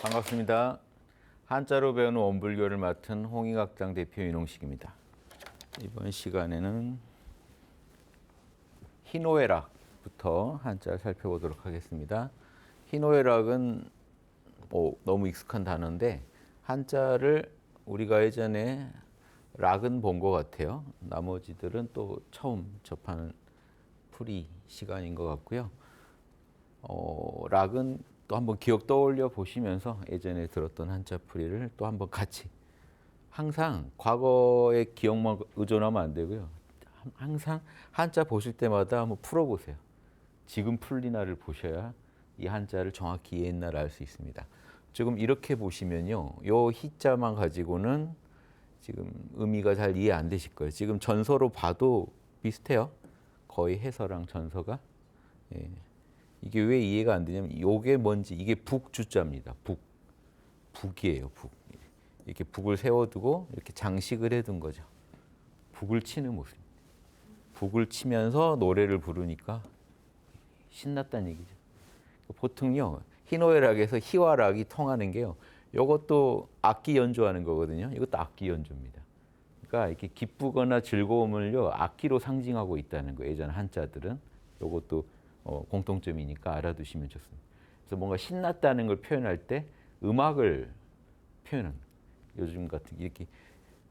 반갑습니다. 한자로 배우는 원불교를 맡은 홍익학당 대표 윤홍식입니다. 이번 시간에는 희노애락부터 한자를 살펴보도록 하겠습니다. 희노애락은 너무 익숙한 단어인데 한자를 우리가 예전에 락은 본 것 같아요. 나머지들은 또 처음 접하는 풀이 시간인 것 같고요. 락은 또 한번 기억 떠올려 보시면서 예전에 들었던 한자 풀이를 또 한번 같이 항상 과거의 기억만 의존하면 안 되고요. 항상 한자 보실 때마다 한번 풀어보세요. 지금 풀리나를 보셔야 이 한자를 정확히 이해했나를 알 수 있습니다. 지금 이렇게 보시면요. 요 희자만 가지고는 지금 의미가 잘 이해 안 되실 거예요. 지금 전서로 봐도 비슷해요. 거의 해서랑 전서가. 예. 이게 왜 이해가 안 되냐면 이게 뭔지 이게 북주자입니다. 북이에요. 북. 이렇게 북을 세워두고 이렇게 장식을 해둔 거죠. 북을 치는 모습. 북을 치면서 노래를 부르니까 신났다는 얘기죠. 보통요 희노애락에서 희와 락이 통하는 게요. 이것도 악기 연주하는 거거든요. 이것도 악기 연주입니다. 그러니까 이렇게 기쁘거나 즐거움을요 악기로 상징하고 있다는 거예요. 예전 한자들은 이것도 공통점이니까 알아두시면 좋습니다. 그래서 뭔가 신났다는 걸 표현할 때 음악을 표현하는 거예요. 요즘 같은 이렇게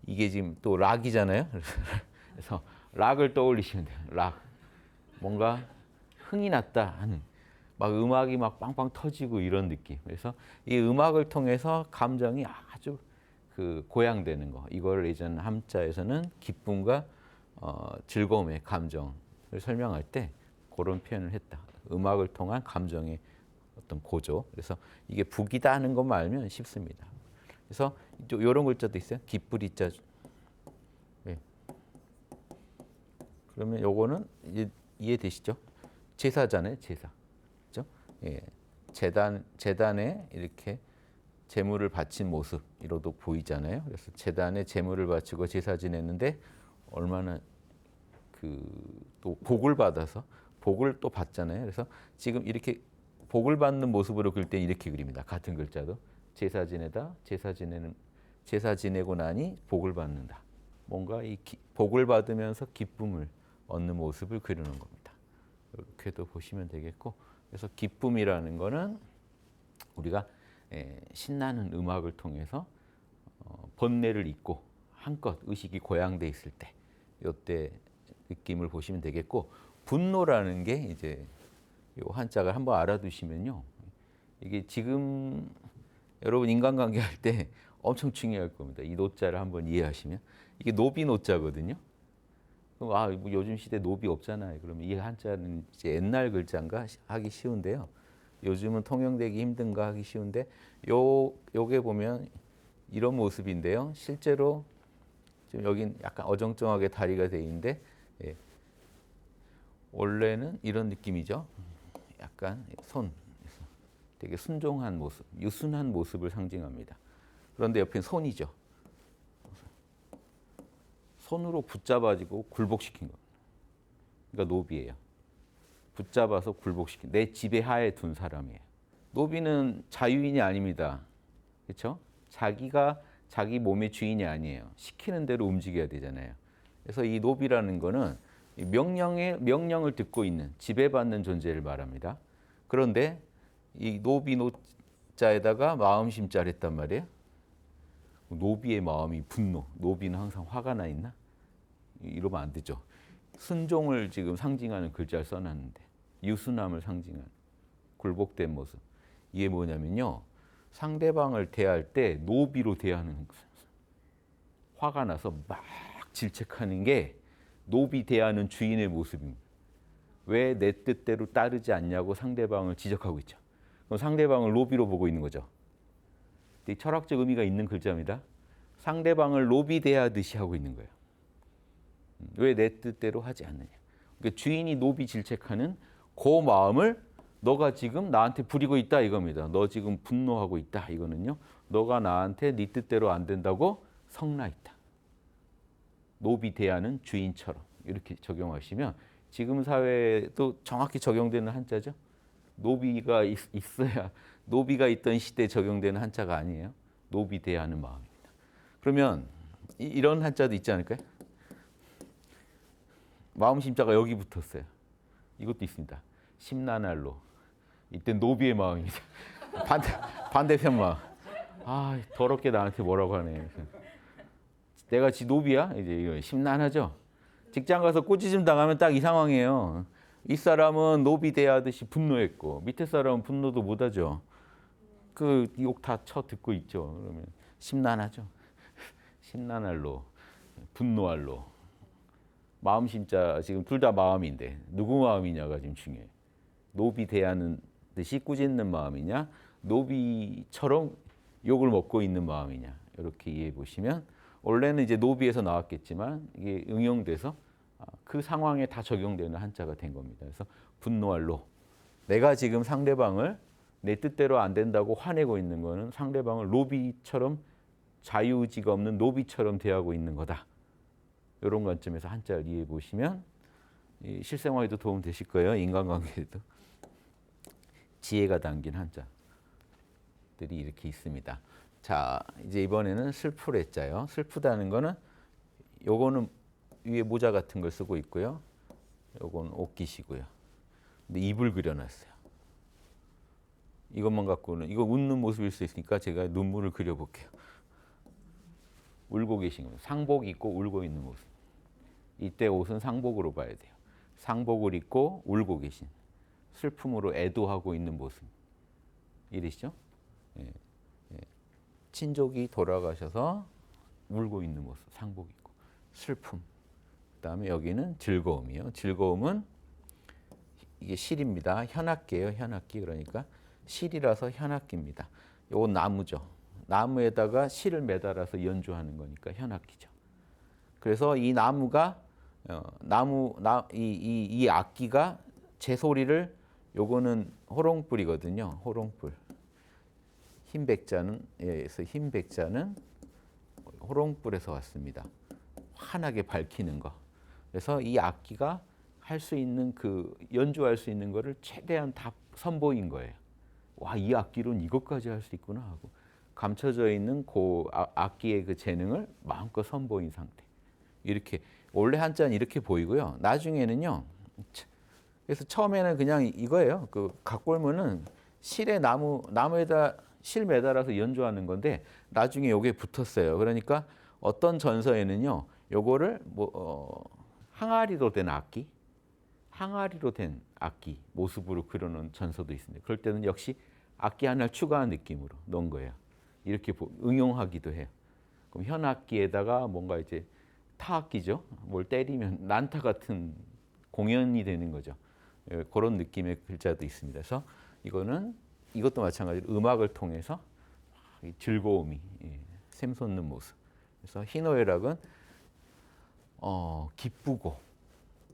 이게 지금 또 락이잖아요. 그래서 락을 떠올리시면 돼요. 락. 뭔가 흥이 났다 하는 막 음악이 막 빵빵 터지고 이런 느낌. 그래서 이 음악을 통해서 감정이 아주 그 고양되는 거. 이걸 예전 함자에서는 기쁨과 즐거움의 감정을 설명할 때 그런 표현을 했다. 음악을 통한 감정의 어떤 고조. 그래서 이게 북이다 하는 것만 알면 쉽습니다. 그래서 이런 글자도 있어요. 기쁘리자. 네. 그러면 요거는 이해되시죠? 제사잖아요, 제사. 그죠? 예. 재단에 이렇게 제물을 바친 모습, 이로도 보이잖아요. 그래서 재단에 제물을 바치고 제사 지냈는데 얼마나 또 복을 받아서 복을 또 받잖아요. 그래서 지금 이렇게 복을 받는 모습으로 그릴 때 이렇게 그립니다. 같은 글자도 제사 지내다, 제사 지내고 나니 복을 받는다. 뭔가 복을 받으면서 기쁨을 얻는 모습을 그리는 겁니다. 이렇게도 보시면 되겠고, 그래서 기쁨이라는 거는 우리가 신나는 음악을 통해서 번뇌를 잊고 한껏 의식이 고양돼 있을 때, 이때 느낌을 보시면 되겠고, 분노라는 게 이제 요 한자를 한번 알아두시면요, 이게 지금 여러분 인간관계 할 때 엄청 중요할 겁니다. 이 노자를 한번 이해하시면 이게 노비 노자거든요. 뭐 요즘 시대 노비 없잖아요. 그러면 이 한자는 이제 옛날 글자인가 하기 쉬운데요. 요즘은 통용되기 힘든가 하기 쉬운데 요게 보면 이런 모습인데요. 실제로 지금 여긴 약간 어정쩡하게 다리가 돼 있는데 예. 원래는 이런 느낌이죠. 약간 손, 되게 순종한 모습, 유순한 모습을 상징합니다. 그런데 옆엔 손이죠. 손으로 붙잡아지고 굴복시킨 겁니다. 그러니까 노비예요. 붙잡아서 굴복시킨, 내 지배하에 둔 사람이에요. 노비는 자유인이 아닙니다. 그렇죠? 자기가 자기 몸의 주인이 아니에요. 시키는 대로 움직여야 되잖아요. 그래서 이 노비라는 거는 명령을 듣고 있는, 지배받는 존재를 말합니다. 그런데 이 노비 노자에다가 마음심자를 했단 말이에요. 노비의 마음이 분노, 노비는 항상 화가 나 있나? 이러면 안 되죠. 순종을 지금 상징하는 글자를 써놨는데 유순함을 상징하는 굴복된 모습. 이게 뭐냐면요. 상대방을 대할 때 노비로 대하는 거예요. 화가 나서 막 질책하는 게 노비 대하는 주인의 모습입니다. 왜 내 뜻대로 따르지 않냐고 상대방을 지적하고 있죠. 그럼 상대방을 노비로 보고 있는 거죠. 철학적 의미가 있는 글자입니다. 상대방을 노비 대하듯이 하고 있는 거예요. 왜 내 뜻대로 하지 않느냐. 그러니까 주인이 노비 질책하는 그 마음을 너가 지금 나한테 부리고 있다 이겁니다. 너 지금 분노하고 있다 이거는요. 너가 나한테 네 뜻대로 안 된다고 성나 있다. 노비 대하는 주인처럼 이렇게 적용하시면 지금 사회에도 정확히 적용되는 한자죠. 노비가 있어야 노비가 있던 시대에 적용되는 한자가 아니에요. 노비 대하는 마음입니다. 그러면 이런 한자도 있지 않을까요? 마음 심자가 여기 붙었어요. 이것도 있습니다. 심란할로. 이때 노비의 마음입니다. 반대편 마음. 아, 더럽게 나한테 뭐라고 하네. 내가 지 노비야? 이제 이거 심란하죠. 직장 가서 꼬지즘 당하면 딱 이 상황이에요. 이 사람은 노비 대하듯이 분노했고 밑에 사람은 분노도 못하죠. 그 욕 다 쳐 듣고 있죠. 그러면 심란하죠. 심란할로, 분노할로. 마음 심자 지금 둘 다 마음인데 누구 마음이냐가 지금 중요해요. 노비 대하는 듯이 꾸짖는 마음이냐, 노비처럼 욕을 먹고 있는 마음이냐 이렇게 이해해 보시면 원래는 이제 노비에서 나왔겠지만 이게 응용돼서 그 상황에 다 적용되는 한자가 된 겁니다. 그래서 분노할로. 내가 지금 상대방을 내 뜻대로 안 된다고 화내고 있는 거는 상대방을 노비처럼 자유의지가 없는 노비처럼 대하고 있는 거다. 이런 관점에서 한자를 이해해 보시면 실생활에도 도움 되실 거예요. 인간관계에도. 지혜가 담긴 한자들이 이렇게 있습니다. 자, 이제 이번에는 슬프래자요. 슬프다는 거는 요거는 위에 모자 같은 걸 쓰고 있고요. 요건 옷깃이고요. 근데 입을 그려놨어요. 이것만 갖고는 이거 웃는 모습일 수 있으니까 제가 눈물을 그려볼게요. 울고 계신 겁니다. 상복 입고 울고 있는 모습. 이때 옷은 상복으로 봐야 돼요. 상복을 입고 울고 계신, 슬픔으로 애도하고 있는 모습. 이러시죠? 예, 예. 친족이 돌아가셔서 울고 있는 모습, 상복 입고. 슬픔. 그다음에 여기는 즐거움이요. 즐거움은 이게 실입니다. 현악기예요. 현악기. 그러니까 실이라서 현악기입니다. 이건 나무죠. 나무에다가 실을 매달아서 연주하는 거니까 현악기죠. 그래서 이 나무가 이 악기가 제 소리를 요거는 호롱불이거든요. 호롱불. 흰 백자는 흰 백자는 호롱불에서 왔습니다. 환하게 밝히는 거. 그래서 이 악기가 할 수 있는 연주할 수 있는 거를 최대한 다 선보인 거예요. 와, 이 악기로는 이것까지 할 수 있구나 하고 감춰져 있는 그 악기의 그 재능을 마음껏 선보인 상태. 이렇게 원래 한자는 이렇게 보이고요. 나중에는요. 그래서 처음에는 그냥 이거예요. 그 각골문은 실에 나무에다 실 매달아서 연주하는 건데 나중에 요게 붙었어요. 그러니까 어떤 전서에는요. 요거를 항아리로 된 악기, 항아리로 된 악기 모습으로 그려놓은 전서도 있습니다. 그럴 때는 역시 악기 하나를 추가한 느낌으로 놓은 거예요. 이렇게 응용하기도 해요. 그럼 현악기에다가 뭔가 이제 타악기죠. 뭘 때리면 난타 같은 공연이 되는 거죠. 그런 느낌의 글자도 있습니다. 그래서 이것도 마찬가지로 음악을 통해서 즐거움이 샘솟는 모습. 그래서 희노애락은 기쁘고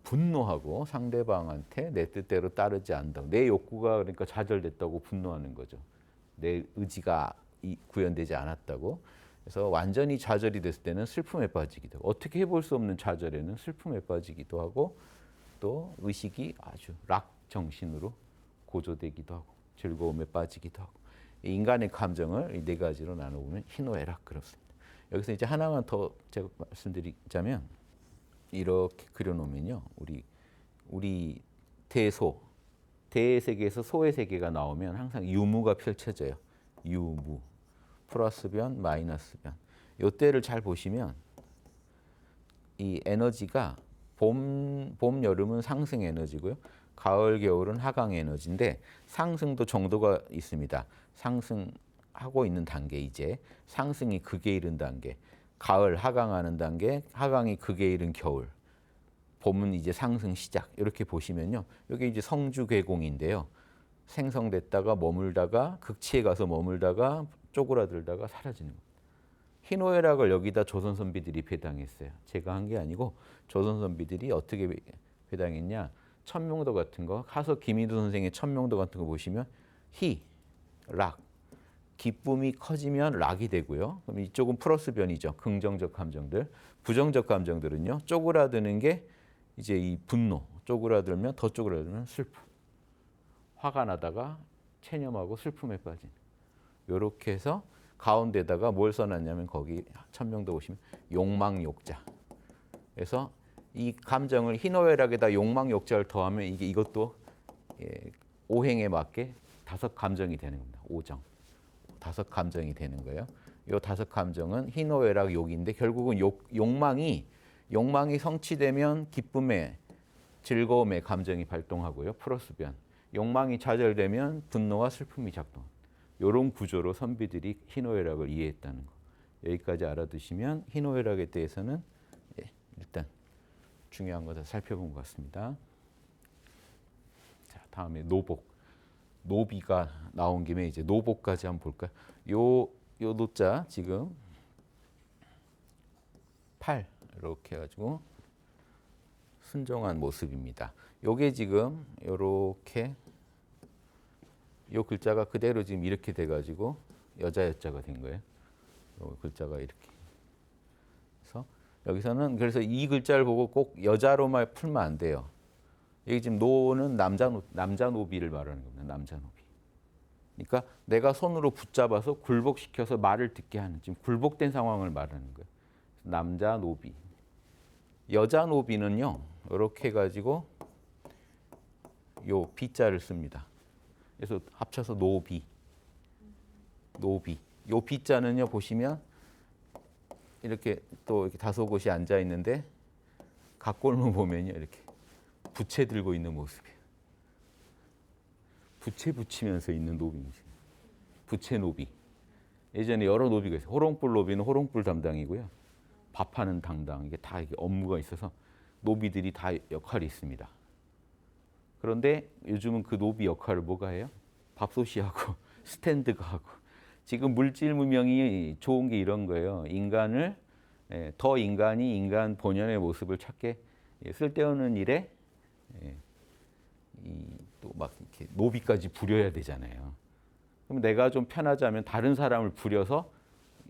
분노하고 상대방한테 내 뜻대로 따르지 않는다. 내 욕구가 그러니까 좌절됐다고 분노하는 거죠. 내 의지가 구현되지 않았다고. 그래서 완전히 좌절이 됐을 때는 슬픔에 빠지기도 하고 어떻게 해볼 수 없는 좌절에는 슬픔에 빠지기도 하고 또 의식이 아주 락 정신으로 고조되기도 하고 즐거움에 빠지기도 하고 인간의 감정을 이 네 가지로 나눠보면 희노애락 그렇습니다. 여기서 이제 하나만 더 제가 말씀드리자면 이렇게 그려놓으면요. 우리 대의 세계에서 소의 세계가 나오면 항상 유무가 펼쳐져요. 유무. 플러스 변, 마이너스 변. 이때를 잘 보시면 이 에너지가 봄, 여름은 상승 에너지고요. 가을, 겨울은 하강 에너지인데 상승도 정도가 있습니다. 상승하고 있는 단계 이제 상승이 극에 이른 단계. 가을 하강하는 단계, 하강이 극에 이른 겨울. 봄은 이제 상승 시작. 이렇게 보시면요. 여기 이제 성주괴공인데요. 생성됐다가 머물다가 극치에 가서 머물다가 쪼그라들다가 사라지는 겁니다. 희노애락을 여기다 조선 선비들이 배당했어요. 제가 한 게 아니고 조선 선비들이 어떻게 배당했냐. 천명도 같은 거, 하서 김희도 선생의 천명도 같은 거 보시면 희, 락, 기쁨이 커지면 락이 되고요. 그럼 이쪽은 플러스 변이죠. 긍정적 감정들. 부정적 감정들은요. 쪼그라드는 게 이제 이 분노, 쪼그라들면 더 쪼그라들면 슬픔. 화가 나다가 체념하고 슬픔에 빠진. 요렇게 해서 가운데다가 뭘 써놨냐면 거기 천명도 보시면 욕망욕자. 그래서 이 감정을 희노애락에다 욕망욕자를 더하면 이것도 오행에 맞게 5감정이 되는 겁니다. 5정. 5감정이 되는 거예요. 이 5감정은 희노애락 욕인데 결국은 욕망이 성취되면 기쁨의 즐거움의 감정이 발동하고요. 플러스 변. 욕망이 좌절되면 분노와 슬픔이 작동. 이런 구조로 선비들이 희노애락을 이해했다는 거. 여기까지 알아두시면 희노애락에 대해서는 일단 중요한 것을 살펴본 것 같습니다. 자, 다음에 노복. 노비가 나온 김에 이제 노복까지 한번 볼까요? 요 노자 지금 8 이렇게 해가지고 순종한 모습입니다. 요게 지금 요렇게 요 글자가 그대로 지금 이렇게 돼가지고 여자 여자가 된 거예요. 요 글자가 이렇게. 그래서 여기서는 그래서 이 글자를 보고 꼭 여자로만 풀면 안 돼요. 여기 지금 노는 남자 노비를 말하는 겁니다. 남자 노비. 그러니까 내가 손으로 붙잡아서 굴복시켜서 말을 듣게 하는 지금 굴복된 상황을 말하는 거예요. 남자 노비. 여자 노비는요. 이렇게 해가지고 요 비자를 씁니다. 그래서 합쳐서 노비. 노비. 요 비자는요 보시면 이렇게 또 이렇게 다섯 곳이 앉아 있는데 각골문 보면요 이렇게 부채 들고 있는 모습이에요. 부채 붙이면서 있는 노비입니다. 부채 노비. 예전에 여러 노비가 있어요. 호롱불 노비는 호롱불 담당이고요. 밥하는 담당. 이게 다 이게 업무가 있어서 노비들이 다 역할이 있습니다. 그런데 요즘은 그 노비 역할을 뭐가 해요? 밥솥이 하고 스탠드가 하고. 지금 물질 문명이 좋은 게 이런 거예요. 인간을 더 인간이 인간 본연의 모습을 찾게 쓸데없는 일에 또 막 이렇게 노비까지 부려야 되잖아요. 그럼 내가 좀 편하자면 다른 사람을 부려서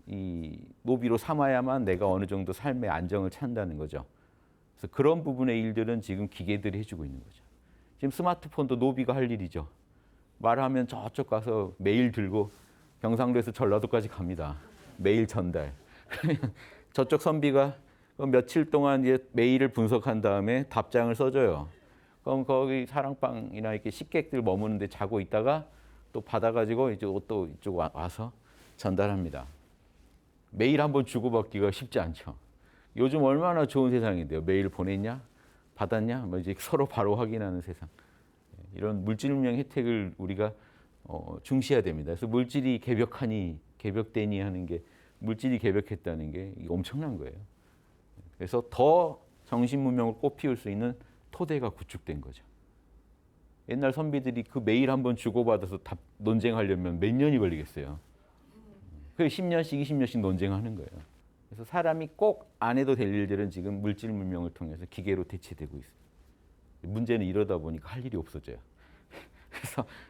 이 노비로 삼아야만 내가 어느 정도 삶의 안정을 찾는다는 거죠. 그래서 그런 부분의 일들은 지금 기계들이 해주고 있는 거죠. 지금 스마트폰도 노비가 할 일이죠. 말하면 저쪽 가서 메일 들고 경상도에서 전라도까지 갑니다. 메일 전달. 그러면 저쪽 선비가 며칠 동안 이제 메일을 분석한 다음에 답장을 써줘요. 그럼 거기 사랑방이나 이렇게 식객들 머무는데 자고 있다가 또 받아가지고 이제 또 이쪽 와서 전달합니다. 메일 한번 주고받기가 쉽지 않죠. 요즘 얼마나 좋은 세상인데요. 메일 보냈냐? 받았냐? 뭐 이제 서로 바로 확인하는 세상. 이런 물질문명 혜택을 우리가 중시해야 됩니다. 그래서 물질이 개벽하니 개벽되니 하는 게 물질이 개벽했다는 게 엄청난 거예요. 그래서 더 정신문명을 꽃피울 수 있는 토대가 구축된 거죠. 옛날 선비들이 그 메일 한번 주고받아서 논쟁하려면 몇 년이 걸리겠어요. 그 10년씩 20년씩 논쟁하는 거예요. 그래서 사람이 꼭 안 해도 될 일들은 지금 물질 문명을 통해서 기계로 대체되고 있어요. 문제는 이러다 보니까 할 일이 없어져요.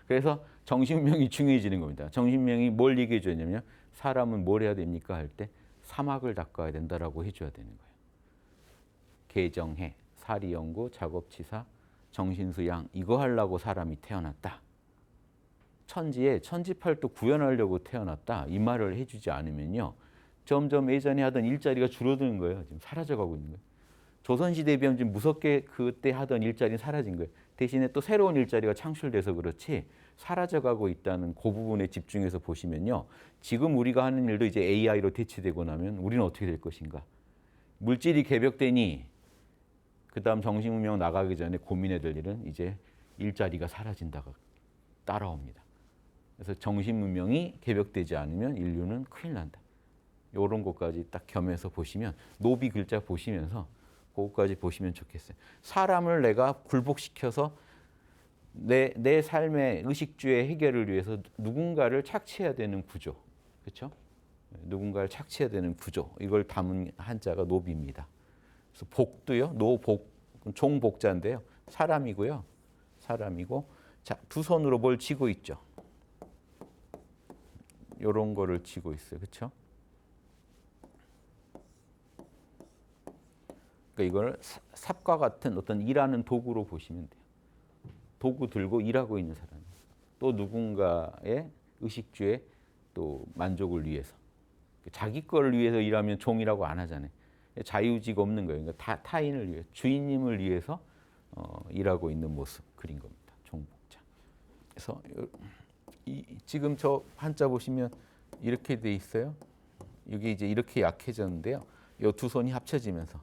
그래서 정신문명이 중요해지는 겁니다. 정신문명이 뭘 얘기해 줬냐면 사람은 뭘 해야 됩니까 할 때 사막을 닦아야 된다라고 해줘야 되는 거예요. 개정해, 사리연구, 작업치사, 정신수양 이거 하려고 사람이 태어났다. 천지에 천지팔도 구현하려고 태어났다. 이 말을 해주지 않으면요. 점점 예전에 하던 일자리가 줄어드는 거예요. 지금 사라져가고 있는 거예요. 조선시대에 비하면 좀 무섭게 그때 하던 일자리는 사라진 거예요. 대신에 또 새로운 일자리가 창출돼서 그렇지 사라져가고 있다는 그 부분에 집중해서 보시면요. 지금 우리가 하는 일도 이제 AI로 대체되고 나면 우리는 어떻게 될 것인가. 물질이 개벽되니 그 다음 정신문명 나가기 전에 고민해야 될 일은 이제 일자리가 사라진다가 따라옵니다. 그래서 정신문명이 개벽되지 않으면 인류는 큰일 난다. 이런 것까지 딱 겸해서 보시면 노비 글자 보시면서 그것까지 보시면 좋겠어요. 사람을 내가 굴복시켜서 내 삶의 의식주의 해결을 위해서 누군가를 착취해야 되는 구조. 그렇죠? 누군가를 착취해야 되는 구조. 이걸 담은 한자가 노비입니다. 그래서 복도요. 노복, 종복자인데요. 사람이고요. 사람이고 자, 두 손으로 뭘 쥐고 있죠. 이런 거를 쥐고 있어요. 그렇죠? 그러니까 이걸 삽과 같은 어떤 일하는 도구로 보시면 돼요. 도구 들고 일하고 있는 사람. 또 누군가의 의식주의 또 만족을 위해서 자기 거를 위해서 일하면 종이라고 안 하잖아요. 자유의지가 없는 거예요. 그러니까 타인을 위해 주인님을 위해서 일하고 있는 모습 그린 겁니다. 종복자. 그래서 지금 저 한자 보시면 이렇게 돼 있어요. 이게 이제 이렇게 약해졌는데요. 이 두 손이 합쳐지면서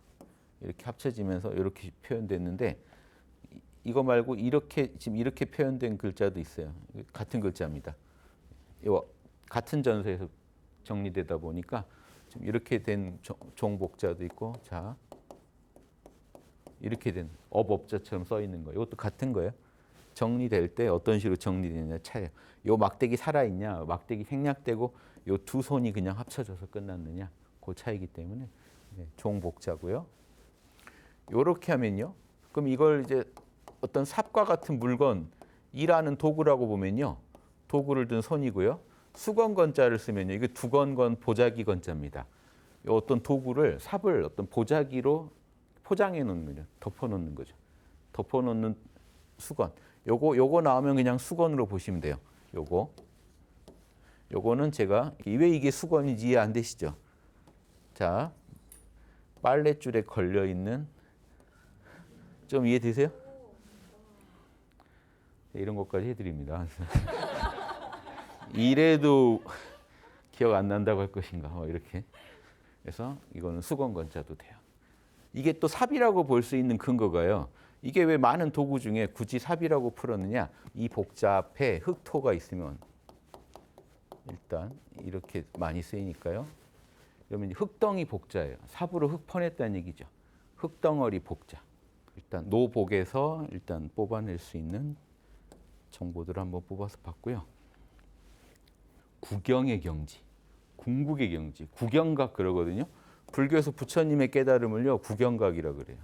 이렇게 표현됐는데 이거 말고 이렇게 지금 이렇게 표현된 글자도 있어요. 같은 글자입니다. 이거 같은 전서에서 정리되다 보니까 지금 이렇게 된 종복자도 있고, 자 이렇게 된 업자처럼 써 있는 거예요. 이것도 같은 거예요. 정리될 때 어떤 식으로 정리되느냐 차이예요. 요 막대기 살아 있냐, 막대기 생략되고 요 두 손이 그냥 합쳐져서 끝났느냐, 그 차이기 때문에 종복자고요. 요렇게 하면요. 그럼 이걸 이제 어떤 삽과 같은 물건, 일하는 도구라고 보면요. 도구를 든 손이고요. 수건건자를 쓰면요. 이게 두건건 보자기 건자입니다. 어떤 도구를 삽을 어떤 보자기로 포장해 놓는 거죠. 덮어 놓는 거죠. 덮어 놓는 수건. 요거 나오면 그냥 수건으로 보시면 돼요. 요거는 제가 왜 이게 수건인지 이해 안 되시죠? 자, 빨랫줄에 걸려 있는 좀 이해되세요? 이런 것까지 해드립니다. 이래도 기억 안 난다고 할 것인가 이렇게. 그래서 이거는 수건건자도 돼요. 이게 또 삽이라고 볼 수 있는 근거가요. 이게 왜 많은 도구 중에 굳이 삽이라고 풀었느냐. 이 복자 앞에 흑토가 있으면 일단 이렇게 많이 쓰이니까요. 그러면 흙덩이 복자예요. 삽으로 흙 퍼냈다는 얘기죠. 흙덩어리 복자. 일단 노복에서 일단 뽑아낼 수 있는 정보들을 한번 뽑아서 봤고요. 구경의 경지, 궁극의 경지, 구경각 그러거든요. 불교에서 부처님의 깨달음을요 구경각이라 그래요.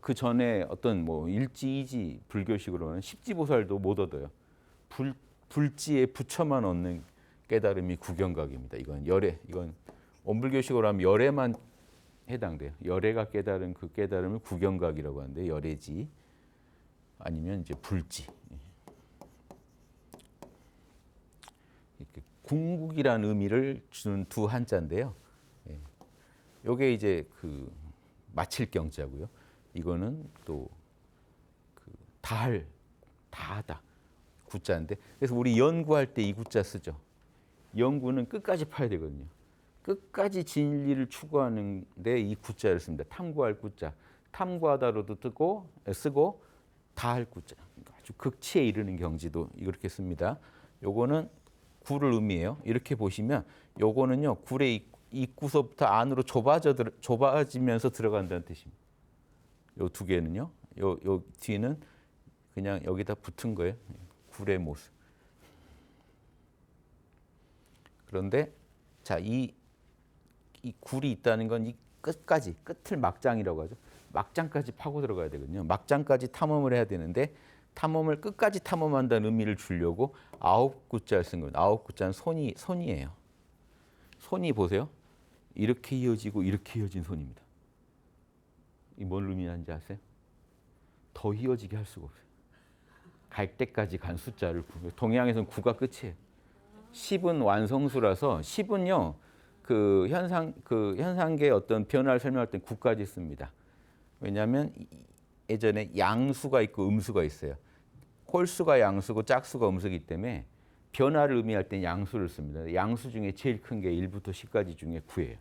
그 전에 어떤 뭐 일지, 이지 불교식으로는 십지보살도 못 얻어요. 불지에 부처만 얻는 깨달음이 구경각입니다. 이건 열애, 이건 원불교식으로 하면 열애만 해당돼요. 열애가 깨달은 그 깨달음을 구경각이라고 하는데 열애지 아니면 이제 불지. 궁극이라는 의미를 주는 두 한자인데요. 요게 이제 그 마칠 경자고요. 이거는 또 그 다하다 구자인데 그래서 우리 연구할 때 이 구자 쓰죠. 연구는 끝까지 파야 되거든요. 끝까지 진리를 추구하는데 이 구자를 씁니다. 탐구할 구자. 탐구하다로도 쓰고 다할 구자. 아주 극치에 이르는 경지도 이렇게 씁니다. 요거는 굴을 의미해요. 이렇게 보시면 요거는요. 굴의 입구서부터 안으로 좁아지면서 들어간다는 뜻입니다. 요 두 개는요. 요 뒤는 그냥 여기다 붙은 거예요. 굴의 모습. 그런데 자, 이 굴이 있다는 건 이 끝을 막장이라고 하죠. 막장까지 파고 들어가야 되거든요. 막장까지 탐험을 해야 되는데 탐험을 끝까지 탐험한다는 의미를 주려고 아홉 구자를 쓴 거예요. 아홉 구자는 손이에요. 손이 보세요. 이렇게 이어지고 이렇게 이어진 손입니다. 이 뭘 의미하는지 아세요? 더 이어지게 할 수가 없어요. 갈 때까지 간 숫자를 동양에서는 9가 끝이에요. 10은 완성수라서 10은요. 그 현상계의 어떤 변화를 설명할 때 9까지 씁니다. 왜냐하면 예전에 양수가 있고 음수가 있어요. 홀수가 양수고 짝수가 음수이기 때문에 변화를 의미할 때 양수를 씁니다. 양수 중에 제일 큰 게 1부터 10까지 중에 9예요.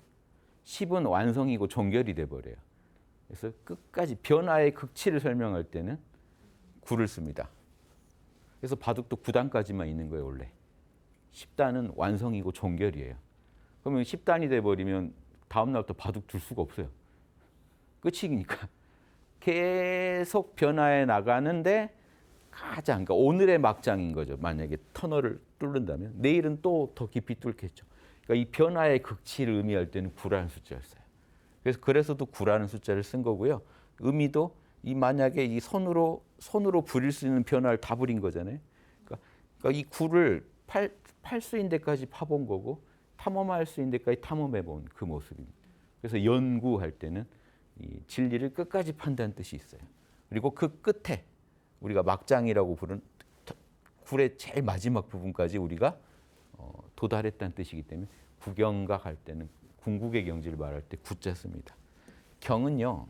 10은 완성이고 종결이 돼버려요. 그래서 끝까지 변화의 극치를 설명할 때는 9를 씁니다. 그래서 바둑도 9단까지만 있는 거예요. 원래 10단은 완성이고 종결이에요. 그러면 10단이 돼버리면 다음 날부터 바둑 둘 수가 없어요. 끝이니까. 계속 변화해 나가는데 가장 그러니까 오늘의 막장인 거죠. 만약에 터널을 뚫는다면 내일은 또 더 깊이 뚫겠죠. 그러니까 이 변화의 극치를 의미할 때는 9라는 숫자였어요. 그래서도 9라는 숫자를 쓴 거고요. 의미도 이 만약에 이 손으로 부릴 수 있는 변화를 다 부린 거잖아요. 그러니까 이 9를 팔 수 있는 데까지 파본 거고 탐험할 수 있는 데까지 탐험해 본 그 모습입니다. 그래서 연구할 때는 이 진리를 끝까지 판다는 뜻이 있어요. 그리고 그 끝에 우리가 막장이라고 부르는 불의 제일 마지막 부분까지 우리가 도달했다는 뜻이기 때문에 구경각 할 때는 궁극의 경지를 말할 때 구자 씁니다. 경은요.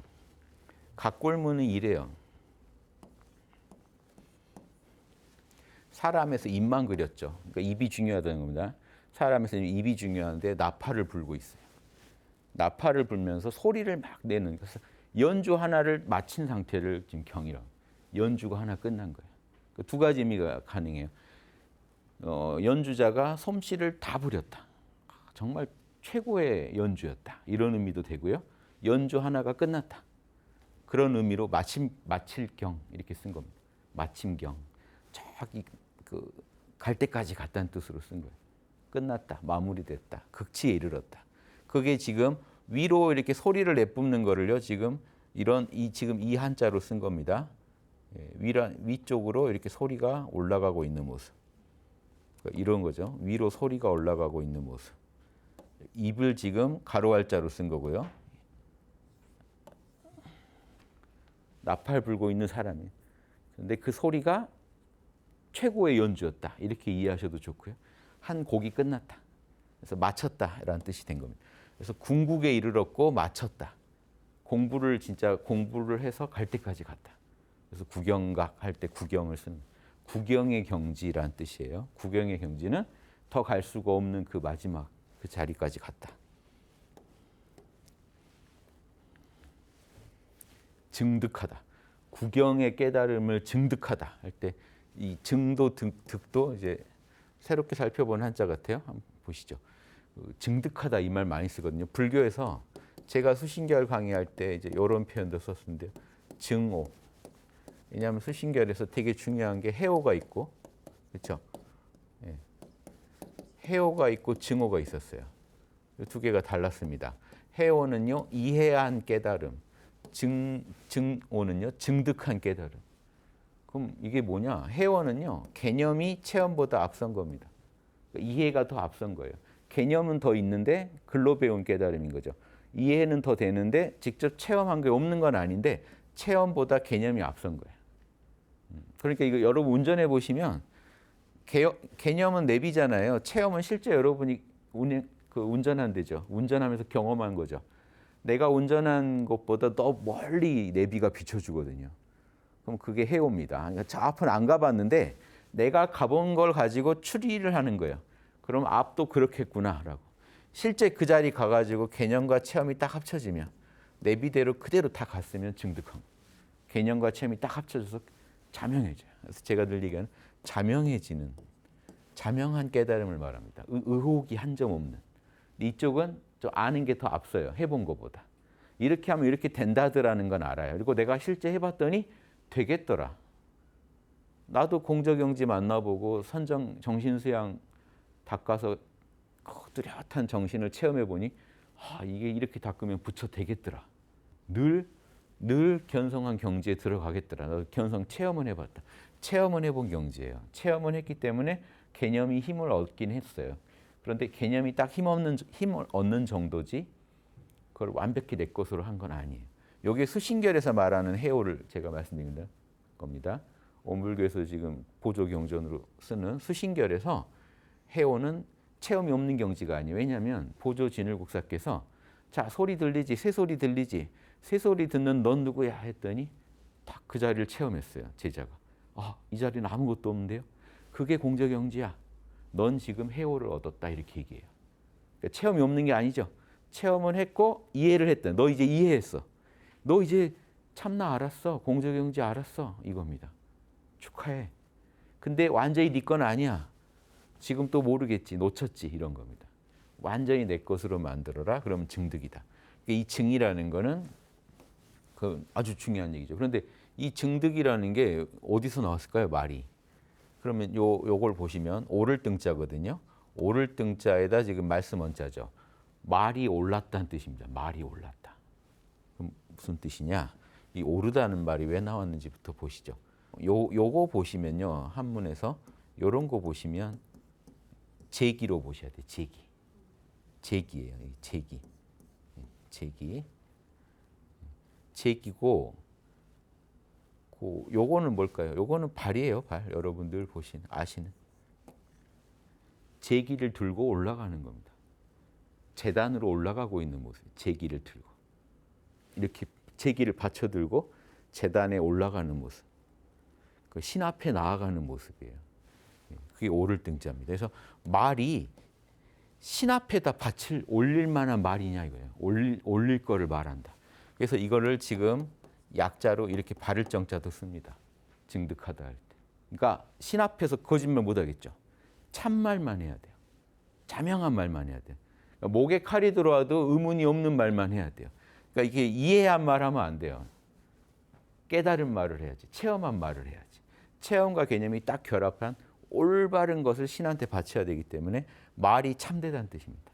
각골문은 이래요. 사람에서 입만 그렸죠. 그러니까 입이 중요하다는 겁니다. 사람에서 입이 중요한데 나팔을 불고 있어요. 나팔을 불면서 소리를 막 내는, 그래서 연주 하나를 마친 상태를 지금 경이라고. 연주가 하나 끝난 거예요. 두 가지 의미가 가능해요. 연주자가 솜씨를 다 부렸다. 정말 최고의 연주였다. 이런 의미도 되고요. 연주 하나가 끝났다. 그런 의미로 마칠 경 이렇게 쓴 겁니다. 마침경. 저기 갈 때까지 갔다는 뜻으로 쓴 거예요. 끝났다. 마무리됐다. 극치에 이르렀다. 그게 지금 위로 이렇게 소리를 내뿜는 거를요. 지금 지금 이 한자로 쓴 겁니다. 위쪽으로 이렇게 소리가 올라가고 있는 모습. 이런 거죠. 위로 소리가 올라가고 있는 모습. 입을 지금 가로할자로 쓴 거고요. 나팔 불고 있는 사람이에요. 그런데 그 소리가 최고의 연주였다. 이렇게 이해하셔도 좋고요. 한 곡이 끝났다. 그래서 마쳤다라는 뜻이 된 겁니다. 그래서 궁극에 이르렀고 마쳤다. 공부를 해서 갈 때까지 갔다. 그래서 구경각 할 때 구경을 쓰는 구경의 경지라는 뜻이에요. 구경의 경지는 더 갈 수가 없는 그 마지막 그 자리까지 갔다. 증득하다. 구경의 깨달음을 증득하다 할 때 이 증도 득도 이제 새롭게 살펴본 한자 같아요. 한번 보시죠. 증득하다 이 말 많이 쓰거든요. 불교에서 제가 수신결 강의할 때 이제 이런 표현도 썼는데요. 증오. 왜냐하면 수신결에서 되게 중요한 게 해오가 있고, 그렇죠? 예. 해오가 있고 증오가 있었어요. 두 개가 달랐습니다. 해오는요 이해한 깨달음, 증오는요 증득한 깨달음. 그럼 이게 뭐냐? 해오는요 개념이 체험보다 앞선 겁니다. 이해가 더 앞선 거예요. 개념은 더 있는데 글로 배운 깨달음인 거죠. 이해는 더 되는데 직접 체험한 게 없는 건 아닌데 체험보다 개념이 앞선 거예요. 그러니까 이거 여러분 운전해 보시면 개념은 내비잖아요. 체험은 실제 여러분이 운전한 데죠. 운전하면서 경험한 거죠. 내가 운전한 것보다 더 멀리 내비가 비춰주거든요. 그럼 그게 해오입니다. 그러니까 저 앞은 안 가봤는데 내가 가본 걸 가지고 추리를 하는 거예요. 그럼 앞도 그렇겠구나라고. 실제 그 자리 가가지고 개념과 체험이 딱 합쳐지면 내비대로 그대로 다 갔으면 증득한 거예요. 개념과 체험이 딱 합쳐져서 자명해져요. 그래서 제가 늘 얘기하는 자명한 깨달음을 말합니다. 의혹이 한 점 없는. 이쪽은 좀 아는 게 더 앞서요. 해본 것보다. 이렇게 하면 이렇게 된다더라는 건 알아요. 그리고 내가 실제 해봤더니 되겠더라. 나도 공저경지 만나보고 정신수양 닦아서 뚜렷한 정신을 체험해보니 이게 이렇게 닦으면 부처 되겠더라. 늘 견성한 경지에 들어가겠더라. 나도 견성 체험은 해봤다. 체험은 해본 경지예요. 체험은 했기 때문에 개념이 힘을 얻긴 했어요. 그런데 개념이 딱 힘을 얻는 정도지 그걸 완벽히 내 것으로 한 건 아니에요. 이게 수신결에서 말하는 해오를 제가 말씀드린 겁니다. 오물교에서 지금 보조경전으로 쓰는 수신결에서 해오는 체험이 없는 경지가 아니에요. 왜냐하면 보조진을국사께서 자 소리 들리지 새소리 들리지 새소리 듣는 넌 누구야 했더니 딱 그 자리를 체험했어요. 제자가. 이 자리는 아무것도 없는데요. 그게 공저경지야. 넌 지금 해오를 얻었다 이렇게 얘기해요. 그러니까 체험이 없는 게 아니죠. 체험은 했고 이해를 했다. 너 이제 이해했어. 너 이제 참나 알았어. 공저경지 알았어. 이겁니다. 축하해. 근데 완전히 네 건 아니야. 지금 또 모르겠지. 놓쳤지. 이런 겁니다. 완전히 내 것으로 만들어라. 그러면 증득이다. 이 증이라는 거는 아주 중요한 얘기죠. 그런데 이 증득이라는 게 어디서 나왔을까요? 말이. 그러면 요걸 보시면 오를 등자거든요. 오를 등자에다 지금 말씀 원자죠. 말이 올랐다는 뜻입니다. 말이 올랐다. 그럼 무슨 뜻이냐? 이 오르다는 말이 왜 나왔는지부터 보시죠. 요거 보시면요. 한문에서 요런 거 보시면 제기로 보셔야 돼요. 제기예요. 제기. 제기고 요거는 뭘까요? 요거는 발이에요, 발. 여러분들 아시는. 제기를 들고 올라가는 겁니다. 제단으로 올라가고 있는 모습. 제기를 들고. 이렇게 제기를 받쳐 들고 제단에 올라가는 모습. 그 신 앞에 나아가는 모습이에요. 그게 오를 등자입니다. 그래서 말이 신 앞에다 밭을 올릴 만한 말이냐 이거예요. 올릴 거를 말한다. 그래서 이거를 지금 약자로 이렇게 바를 정자도 씁니다. 증득하다 할 때. 그러니까 신 앞에서 거짓말 못 하겠죠. 참말만 해야 돼요. 자명한 말만 해야 돼요. 그러니까 목에 칼이 들어와도 의문이 없는 말만 해야 돼요. 그러니까 이게 이해한 말하면 안 돼요. 깨달은 말을 해야지. 체험한 말을 해야지. 체험과 개념이 딱 결합한 올바른 것을 신한테 바쳐야 되기 때문에 말이 참되다는 뜻입니다.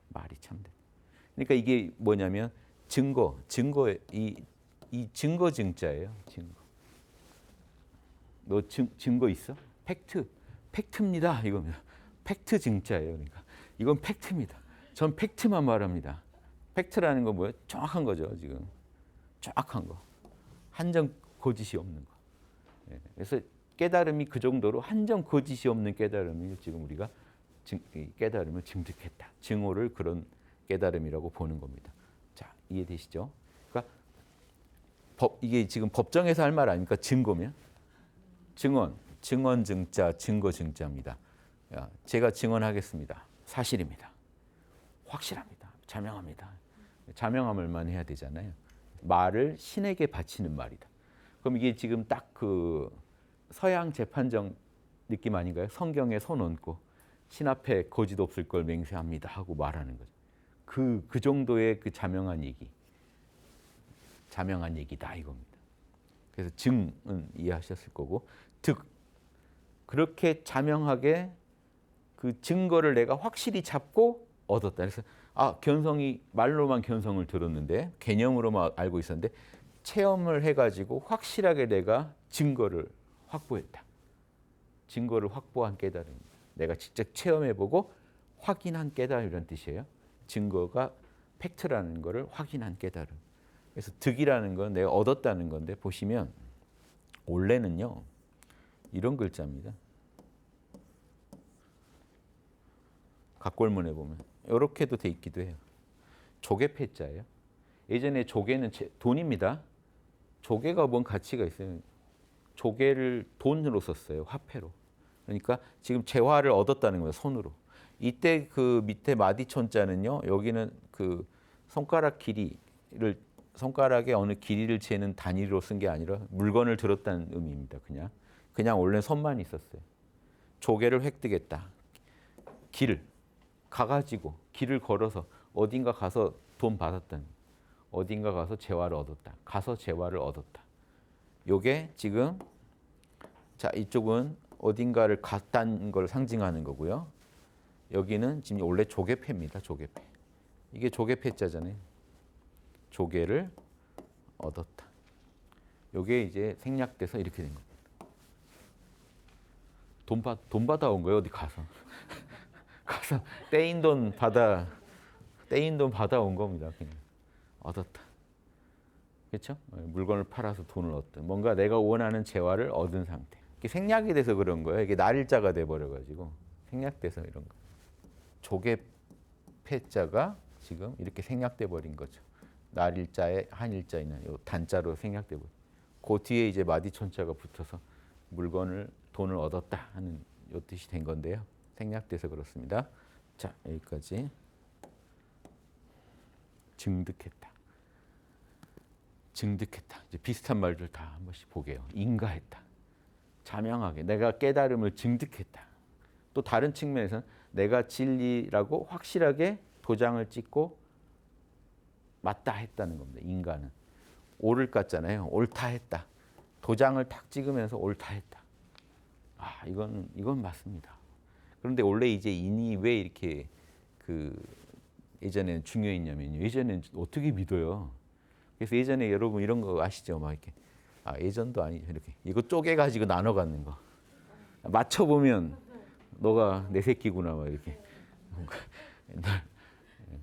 말이 참되다. 그러니까 이게 뭐냐면 증거의 이 증거 증자예요. 증거. 너 증거 있어? 팩트입니다. 이겁니다. 팩트 증자예요. 그러니까 이건 팩트입니다. 전 팩트만 말합니다. 팩트라는 건 뭐예요? 정확한 거죠. 지금 정확한 거. 한정 거짓이 없는 거. 그래서 깨달음이 그 정도로 한정 거짓이 없는 깨달음이 지금 우리가 깨달음을 증득했다. 증오를 그런 깨달음이라고 보는 겁니다. 자, 이해되시죠? 그러니까 이게 지금 법정에서 할 말 아닙니까? 증거면 증언 증자, 증거 증자입니다. 제가 증언하겠습니다. 사실입니다. 확실합니다. 자명합니다. 자명함을만 해야 되잖아요. 말을 신에게 바치는 말이다. 그럼 이게 지금 딱 그 서양 재판정 느낌 아닌가요? 성경에 손 얹고 신 앞에 거짓 없을 걸 맹세합니다 하고 말하는 거죠. 그 정도의 그 자명한 얘기다 이겁니다. 그래서 증은 이해하셨을 거고 득 그렇게 자명하게 그 증거를 내가 확실히 잡고 얻었다. 그래서 견성이 말로만 견성을 들었는데 개념으로만 알고 있었는데 체험을 해가지고 확실하게 내가 증거를 확보했다. 증거를 확보한 깨달음입니다. 내가 직접 체험해보고 확인한 깨달음 이런 뜻이에요. 증거가 팩트라는 것을 확인한 깨달음. 그래서 득이라는 건 내가 얻었다는 건데 보시면 원래는요 이런 글자입니다. 각골문에 보면 이렇게도 돼 있기도 해요. 조개패자예요. 예전에 조개는 돈입니다. 조개가 뭔 가치가 있어요. 조개를 돈으로 썼어요. 화폐로. 그러니까 지금 재화를 얻었다는 거예요. 손으로. 이때 그 밑에 마디촌자는요. 여기는 그 손가락 길이를 손가락의 어느 길이를 재는 단위로 쓴 게 아니라 물건을 들었다는 의미입니다. 그냥 원래 손만 있었어요. 조개를 획득했다. 길을 가가지고 길을 걸어서 어딘가 가서 돈 받았다는 어딘가 가서 재화를 얻었다. 가서 재화를 얻었다. 요게 지금 자 이쪽은 어딘가를 갔다는 걸 상징하는 거고요. 여기는 지금 원래 조개패입니다. 조개패. 이게 조개패자잖아요. 조개를 얻었다. 요게 이제 생략돼서 이렇게 된 겁니다. 돈 받아온 거예요. 어디 가서. 가서 떼인 돈 받아온 겁니다. 그냥 얻었다. 그렇죠? 물건을 팔아서 돈을 얻든 뭔가 내가 원하는 재화를 얻은 상태. 이게 생략이 돼서 그런 거예요. 이게 날일자가 돼 버려가지고 생략돼서 이런 거. 조개패자가 지금 이렇게 생략돼 버린 거죠. 날일자에 한일자 있는 요 단자로 생략돼 버린. 그 뒤에 이제 마디촌자가 붙어서 돈을 얻었다 하는 요 뜻이 된 건데요. 생략돼서 그렇습니다. 자, 여기까지. 증득했다. 이제 비슷한 말들 다 한 번씩 보게요. 인가했다. 자명하게 내가 깨달음을 증득했다. 또 다른 측면에서는 내가 진리라고 확실하게 도장을 찍고 맞다 했다는 겁니다. 인가는 옳을 같잖아요. 옳다 했다. 도장을 탁 찍으면서 옳다 했다. 이건 맞습니다. 그런데 원래 이제 인이 왜 이렇게 예전에는 중요했냐면요. 예전에는 어떻게 믿어요? 그래서 예전에 여러분 이런 거 아시죠? 막 이렇게 예전도 아니죠. 이렇게 이거 쪼개 가지고 나눠 갖는 거. 맞춰 보면 너가 내 새끼구나 막 이렇게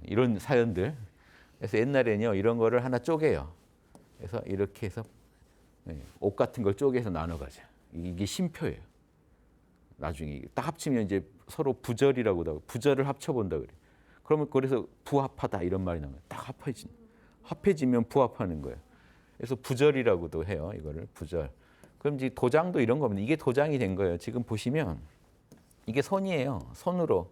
이런 사연들. 그래서 옛날에는요 이런 거를 하나 쪼개요. 그래서 이렇게 해서 옷 같은 걸 쪼개서 나눠 가자. 이게 쉼표예요. 나중에 딱 합치면 이제 서로 부절이라고 하고 부절을 합쳐 본다 그래. 그러면 그래서 부합하다 이런 말이 나와요. 딱 합해지면 부합하는 거예요. 그래서 부절이라고도 해요. 이거를 부절. 그럼 이제 도장도 이런 겁니다. 이게 도장이 된 거예요. 지금 보시면 이게 손이에요. 손으로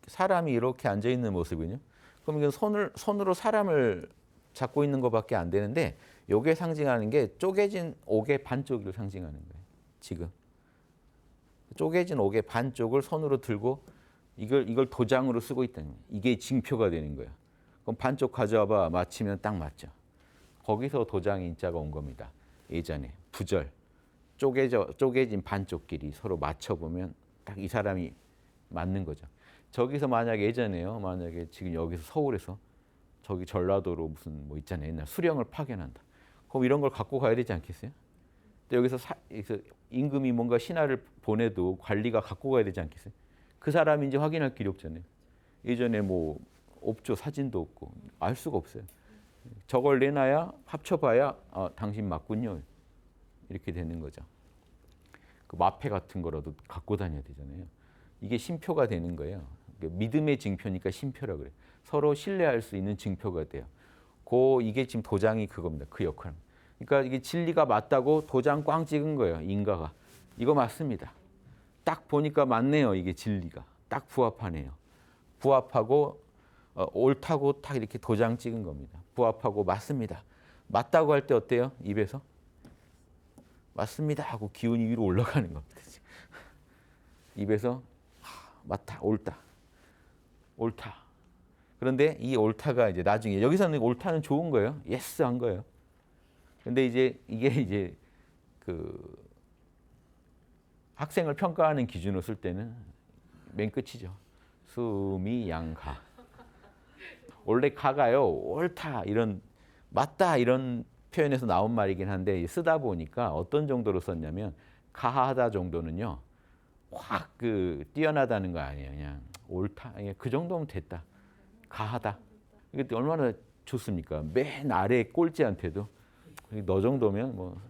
사람이 이렇게 앉아 있는 모습은요. 그럼 이건 손으로 사람을 잡고 있는 것밖에 안 되는데 요게 상징하는 게 쪼개진 옥의 반쪽을 상징하는 거예요. 지금 쪼개진 옥의 반쪽을 손으로 들고 이걸 도장으로 쓰고 있다는 거예요. 이게 징표가 되는 거예요. 그럼 반쪽 가져와봐. 맞히면 딱 맞죠. 거기서 도장 인자가 온 겁니다. 예전에 부절 쪼개진 반쪽끼리 서로 맞춰보면 딱 이 사람이 맞는 거죠. 저기서 만약에 예전에요. 만약에 지금 여기서 서울에서 저기 전라도로 무슨 뭐 있잖아요. 옛날 수령을 파견한다. 그럼 이런 걸 갖고 가야 되지 않겠어요? 근데 여기서 임금이 뭔가 신하를 보내도 관리가 갖고 가야 되지 않겠어요? 그 사람인지 확인할 길이 없잖아요. 예전에 뭐 없죠. 사진도 없고 알 수가 없어요. 저걸 내놔야 합쳐봐야 당신 맞군요. 이렇게 되는 거죠. 그 마패 같은 거라도 갖고 다녀야 되잖아요. 이게 쉼표가 되는 거예요. 믿음의 징표니까 쉼표라 그래요. 서로 신뢰할 수 있는 징표가 돼요. 이게 지금 도장이 그겁니다. 그 역할. 그러니까 이게 진리가 맞다고 도장 꽝 찍은 거예요. 인가가. 이거 맞습니다. 딱 보니까 맞네요. 이게 진리가. 딱 부합하네요. 부합하고 옳다고 딱 이렇게 도장 찍은 겁니다. 부합하고 맞습니다. 맞다고 할 때 어때요? 입에서? 맞습니다 하고 기운이 위로 올라가는 겁니다. 입에서 맞다, 옳다. 옳다. 그런데 이 옳다가 이제 나중에 여기서는 옳다는 좋은 거예요. 예스 한 거예요. 근데 이제 이게 이제 그 학생을 평가하는 기준으로 쓸 때는 맨 끝이죠. 수미 양가. 원래 가가요. 옳다 이런 맞다 이런 표현에서 나온 말이긴 한데 쓰다 보니까 어떤 정도로 썼냐면 가하다 정도는요. 확 뛰어나다는 거 아니에요. 그냥 옳다. 그 정도면 됐다. 가하다. 이게 얼마나 좋습니까? 맨 아래 꼴찌한테도 너 정도면 뭐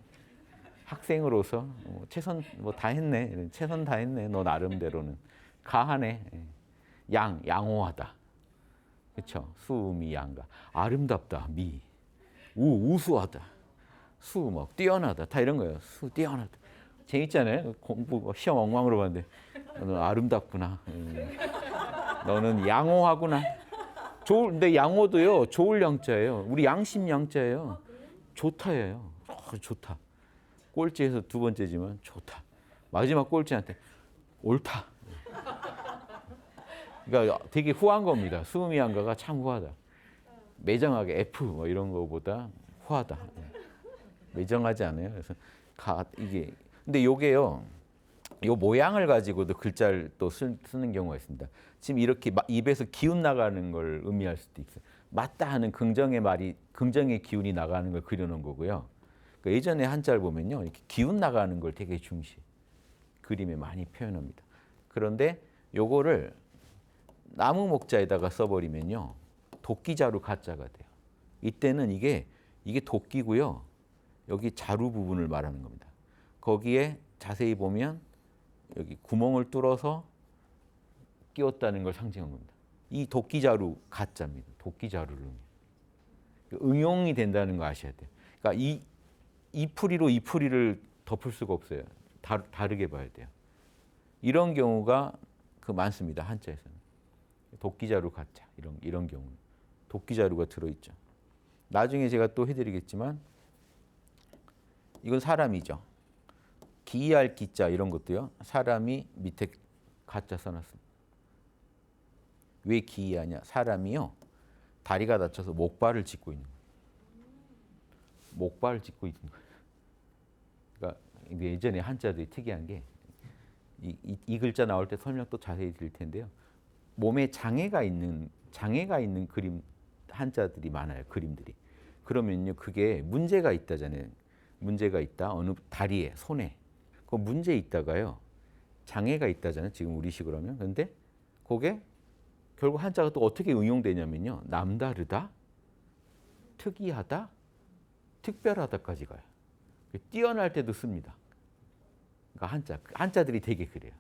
학생으로서 최선 뭐 다 했네. 최선 다 했네. 너 나름대로는 가하네. 양호하다. 그렇죠? 수미 양가. 아름답다. 미. 우수하다. 뛰어나다. 다 이런 거예요. 뛰어나다. 재밌잖아요. 공부 시험 엉망으로 봤는데 너는 아름답구나. 너는 양호하구나. 근데 양호도요. 좋을 양자예요. 우리 양심 양자예요. 좋다예요. 좋다. 꼴찌에서 두 번째지만 좋다. 마지막 꼴찌한테 옳다. 그러니까 되게 후한 겁니다. 수음이 양가가 참 후하다. 매정하게 F 뭐 이런 거보다 후하다. 매정하지 않아요. 그래서 이게 근데 요게요. 요 모양을 가지고도 글자를 또 쓰는 경우가 있습니다. 지금 이렇게 입에서 기운 나가는 걸 의미할 수도 있어요. 맞다 하는 긍정의 기운이 나가는 걸 그려놓은 거고요. 그러니까 예전에 한자를 보면요. 이렇게 기운 나가는 걸 되게 중시 그림에 많이 표현합니다. 그런데 요거를 나무 목자에다가 써버리면요. 도끼자루 가짜가 돼요. 이때는 이게 도끼고요. 여기 자루 부분을 말하는 겁니다. 거기에 자세히 보면 여기 구멍을 뚫어서 끼웠다는 걸 상징한 겁니다. 이 도끼자루 가짜입니다. 도끼자루를 응용이 된다는 거 아셔야 돼요. 그러니까 이 풀이로 이 풀이를 덮을 수가 없어요. 다르게 봐야 돼요. 이런 경우가 많습니다. 한자에서는. 도끼자루 가짜 이런 경우 도끼자루가 들어있죠. 나중에 제가 또 해드리겠지만 이건 사람이죠. 기이할 기자 이런 것도요. 사람이 밑에 가짜 써놨습니다. 왜 기이하냐? 사람이요. 다리가 다쳐서 목발을 짚고 있는 거예요. 목발을 짚고 있는 거예요. 그러니까 예전에 한자들이 특이한 게 이 글자 나올 때 설명 또 자세히 드릴 텐데요. 몸에 장애가 있는 그림 한자들이 많아요. 그림들이. 그러면요. 그게 문제가 있다잖아요. 문제가 있다. 어느 다리에, 손에. 그 문제 있다가요. 장애가 있다잖아요. 지금 우리식으로 하면. 그런데 그게 결국 한자가 또 어떻게 응용되냐면요. 남다르다, 특이하다, 특별하다까지 가요. 뛰어날 때도 씁니다. 그러니까 한자들이 되게 그래요.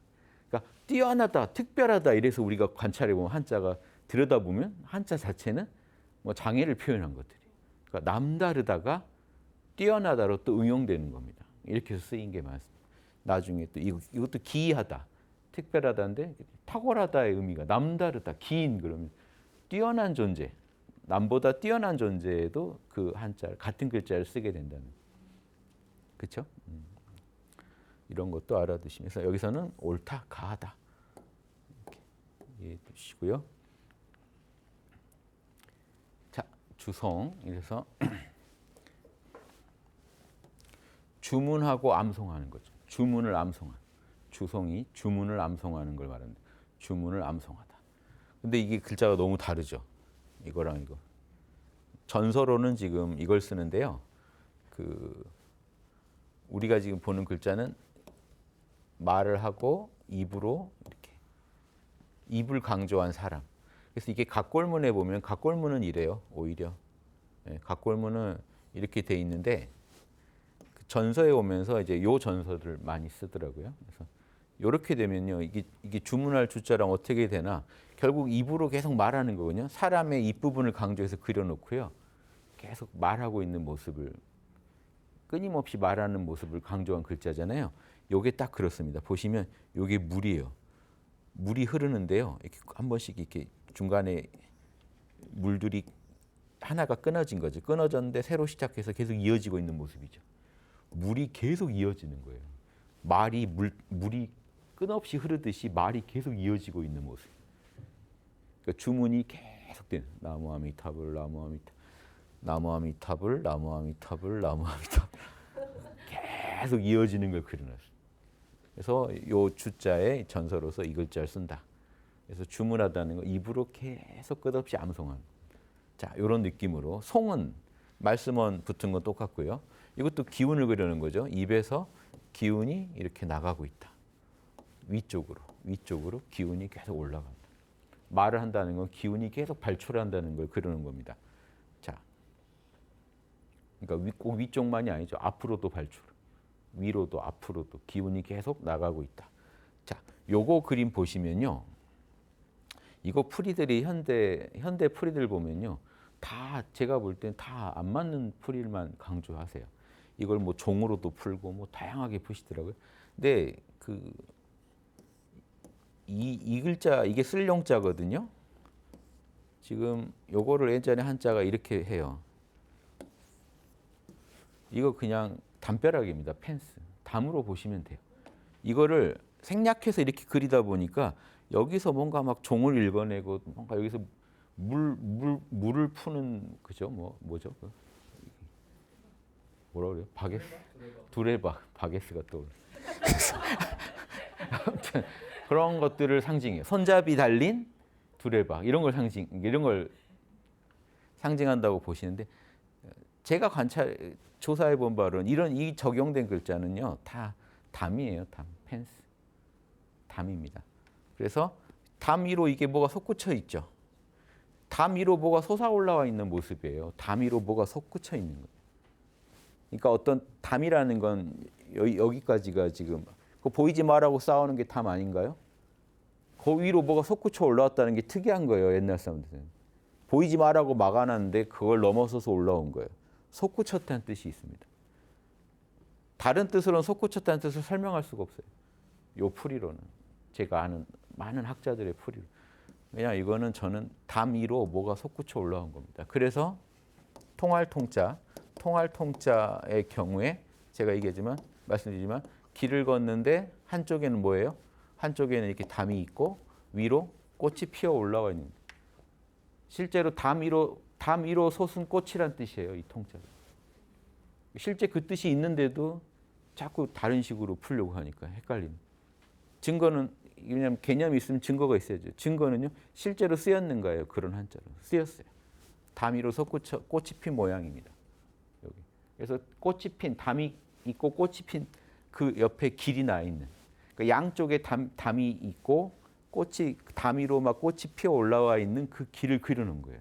그러니까 뛰어나다, 특별하다 이래서 우리가 관찰해 보면 한자가 들여다보면 한자 자체는 뭐 장애를 표현한 것들이. 그러니까 남다르다가 뛰어나다로 또 응용되는 겁니다. 이렇게 해서 쓰인 게 많습니다. 나중에 또 이것도 기이하다, 특별하다인데 탁월하다의 의미가 남다르다, 기인 그러면 뛰어난 존재, 남보다 뛰어난 존재에도 그 한자를 같은 글자를 쓰게 된다는. 그렇죠? 이런 것도 알아두시면서 여기서는 옳다, 가하다 이렇게 이해해 두시고요. 자, 주송. 이래서 주문하고 암송하는 거죠. 주문을 암송한. 주송이 주문을 암송하는 걸 말하는데 주문을 암송하다. 근데 이게 글자가 너무 다르죠. 이거랑 이거. 전서로는 지금 이걸 쓰는데요. 우리가 지금 보는 글자는 말을 하고 입으로 이렇게 입을 강조한 사람. 그래서 이게 각골문에 보면 각골문은 이래요. 오히려 각골문은 이렇게 돼 있는데 전서에 오면서 이제 요 전서를 많이 쓰더라고요. 그래서 이렇게 되면요, 이게 주문할 주자랑 어떻게 되나? 결국 입으로 계속 말하는 거거든요. 사람의 입 부분을 강조해서 그려놓고요, 계속 말하고 있는 모습을 끊임없이 말하는 모습을 강조한 글자잖아요. 요게 딱 그렇습니다. 보시면 요게 물이에요. 물이 흐르는데요. 이렇게 한 번씩 이렇게 중간에 물들이 하나가 끊어진 거죠. 끊어졌는데 새로 시작해서 계속 이어지고 있는 모습이죠. 물이 계속 이어지는 거예요. 물이 끊없이 흐르듯이 말이 계속 이어지고 있는 모습. 그러니까 주문이 계속 되는 나무 아미타불, 나무 아미타불, 나무 아미타불, 나무 아미타불, 나무 아미타불 계속 이어지는 걸 그려놨어요. 그래서 요 주자에 전서로서 이 글자를 쓴다. 그래서 주문하다는 거 입으로 계속 끝없이 암송하는. 자, 이런 느낌으로 송은 말씀원 붙은 건 똑같고요. 이것도 기운을 그리는 거죠. 입에서 기운이 이렇게 나가고 있다. 위쪽으로 기운이 계속 올라간다. 말을 한다는 건 기운이 계속 발출한다는 걸 그리는 겁니다. 자, 그러니까 꼭 위쪽만이 아니죠. 앞으로도 발출, 위로도 앞으로도 기운이 계속 나가고 있다. 자, 요거 그림 보시면요. 이거 풀이들이 현대 풀이들 보면요. 다 제가 볼 땐 다 안 맞는 풀이만 강조하세요. 이걸 뭐 종으로도 풀고 뭐 다양하게 푸시더라고요. 근데 이 글자 이게 쓸용자거든요. 지금 요거를 예전에 한자가 이렇게 해요. 이거 그냥 담벼락입니다. 펜스. 담으로 보시면 돼요. 이거를 생략해서 이렇게 그리다 보니까 여기서 뭔가 막 종을 읽어내고 뭔가 여기서 물을 푸는 그죠? 뭐죠? 뭐라 그래요? 바게스? 두레박. 바게스가 떠오르. 아무튼 그런 것들을 상징해요. 손잡이 달린 두레박 이런 걸 상징한다고 보시는데 제가 조사해 본 바로는 이 적용된 글자는요 다 담이에요. 펜스. 담입니다. 그래서 담 위로 이게 뭐가 솟구쳐 있죠. 담 위로 뭐가 솟아 올라와 있는 모습이에요. 담 위로 뭐가 솟구쳐 있는 거예요. 그러니까 어떤 담이라는 건 여기까지가 지금 보이지 말라고 싸우는 게 담 아닌가요? 그 위로 뭐가 솟구쳐 올라왔다는 게 특이한 거예요. 옛날 사람들은. 보이지 말라고 막아놨는데 그걸 넘어서서 올라온 거예요. 솟구쳤다는 뜻이 있습니다. 다른 뜻으로는 솟구쳤다는 뜻을 설명할 수가 없어요. 요 풀이로는. 제가 아는 많은 학자들의 풀이로. 왜냐하면 이거는 저는 담 위로 뭐가 솟구쳐 올라온 겁니다. 그래서 통할 통자의 경우에 제가 말씀드리지만 길을 걷는데 한쪽에는 뭐예요? 한쪽에는 이렇게 담이 있고 위로 꽃이 피어 올라와 있는. 실제로 담 위로 솟은 꽃이란 뜻이에요. 이 통자가. 실제 그 뜻이 있는데도 자꾸 다른 식으로 풀려고 하니까 헷갈리는. 증거는 왜냐하면 개념이 있으면 증거가 있어야죠. 증거는요. 실제로 쓰였는가요? 그런 한자로. 쓰였어요. 담 위로 솟구쳐 꽃이 핀 모양입니다. 여기. 그래서 꽃이 핀 담이 있고 꽃이 핀 그 옆에 길이 나 있는. 그러니까 양쪽에 담이 있고 담 위로 막 꽃이 피어 올라와 있는 그 길을 그리는 거예요.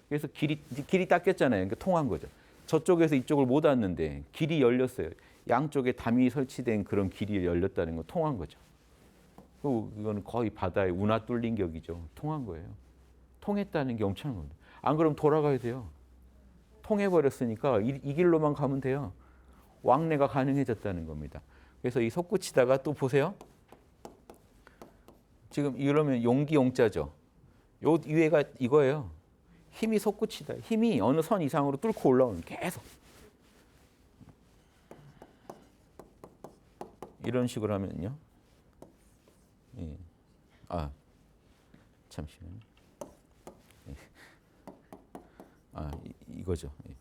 그래서 길이 닦였잖아요. 그러니까 통한 거죠. 저쪽에서 이쪽을 못 왔는데 길이 열렸어요. 양쪽에 담이 설치된 그런 길이 열렸다는 건 통한 거죠. 이거는 거의 바다의 운하 뚫린 격이죠. 통한 거예요. 통했다는 게 엄청난 겁니다. 안 그러면 돌아가야 돼요. 통해버렸으니까 이 길로만 가면 돼요. 왕래가 가능해졌다는 겁니다. 그래서 이 솟구치다가 또 보세요. 지금 이러면 용기 용자죠. 요 위에가 이거예요. 힘이 솟구치다. 힘이 어느 선 이상으로 뚫고 올라오는 계속. 이런 식으로 하면요. 예. 잠시만요. 예. 이거죠. 예.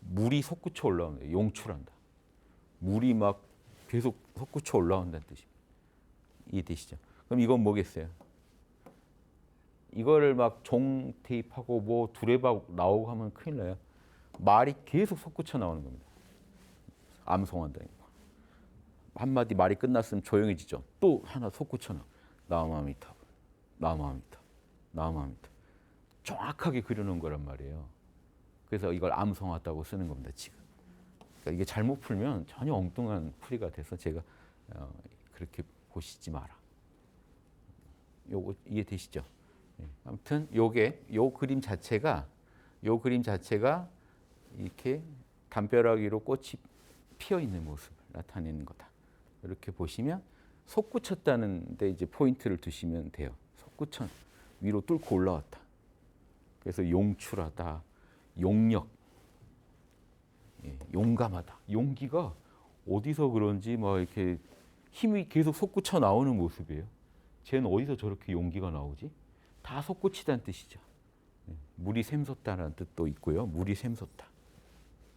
물이 솟구쳐 올라온다. 용출한다. 물이 막 계속 솟구쳐 올라온다는 뜻입니다. 이해되시죠? 그럼 이건 뭐겠어요? 이거를 막 종 대입하고 뭐 두레박 나오고 하면 큰일 나요. 말이 계속 솟구쳐 나오는 겁니다. 암송한다. 한마디 말이 끝났으면 조용해지죠. 또 하나 솟구쳐 나와. 나마미타, 나마미타, 나마미타. 정확하게 그려놓은 거란 말이에요. 그래서 이걸 암송하다고 쓰는 겁니다. 지금. 그러니까 이게 잘못 풀면 전혀 엉뚱한 풀이가 돼서 제가 그렇게 보시지 마라. 요거 이해되시죠? 아무튼 요 그림 자체가 이렇게 담벼락위로 꽃이 피어 있는 모습을 나타내는 거다. 이렇게 보시면 솟구쳤다는 데 이제 포인트를 두시면 돼요. 솟구천 위로 뚫고 올라왔다. 그래서 용출하다, 용력, 용감하다. 용기가 어디서 그런지 막 이렇게 힘이 계속 솟구쳐 나오는 모습이에요. 쟤는 어디서 저렇게 용기가 나오지? 다 솟구치다는 뜻이죠. 물이 샘솟다라는 뜻도 있고요. 물이 샘솟다.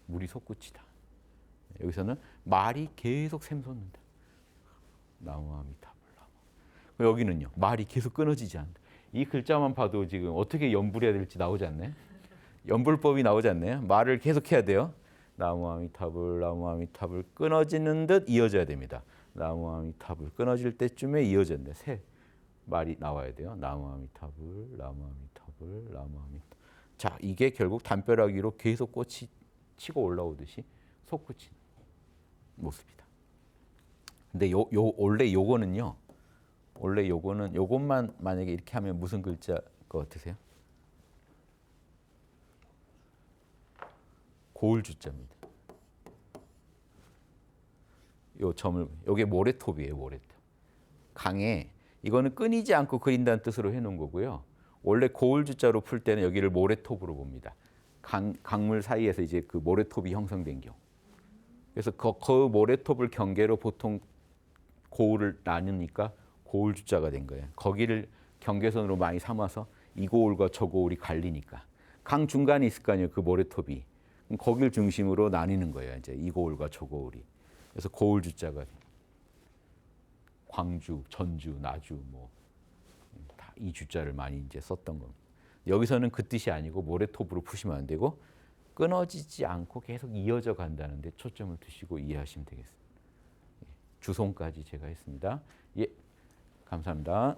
물이 솟구치다. 여기서는 말이 계속 샘솟는다. 나무아미타불 나무. 여기는요. 말이 계속 끊어지지 않는다. 이 글자만 봐도 지금 어떻게 연불해야 될지 나오지 않나요? 연불법이 나오지 않나요? 말을 계속 해야 돼요. 나무아미타불 나무아미타불 끊어지는 듯 이어져야 됩니다. 나무아미타불 끊어질 때쯤에 이어졌는데 새 말이 나와야 돼요. 나무아미타불 나무아미타불 나무아미타. 자, 이게 결국 담벼락 위로 계속 꽃이 치고 올라오듯이 솟구치는 모습이다. 근데 원래 요거는 요것만 만약에 이렇게 하면 무슨 글자 거 같으세요? 고을주자입니다. 요 점을 요게 모래톱이에요. 모래톱. 강에 이거는 끊이지 않고 그린다는 뜻으로 해놓은 거고요. 원래 고을주자로 풀 때는 여기를 모래톱으로 봅니다. 강물 사이에서 이제 그 모래톱이 형성된 경우. 그래서 그 모래톱을 경계로 보통 고을을 나누니까 고을주자가 된 거예요. 거기를 경계선으로 많이 삼아서 이 고을과 저 고을이 갈리니까 강 중간에 있을 거 아니에요. 그 모래톱이. 그럼 거길 중심으로 나뉘는 거예요. 이제 이 고을과 저 고을이. 그래서 고을주자가 광주, 전주, 나주 뭐 다 이 주자를 많이 이제 썼던 겁니다. 여기서는 그 뜻이 아니고 모래톱으로 푸시면 안 되고 끊어지지 않고 계속 이어져 간다는 데 초점을 두시고 이해하시면 되겠습니다. 주송까지 제가 했습니다. 예, 감사합니다.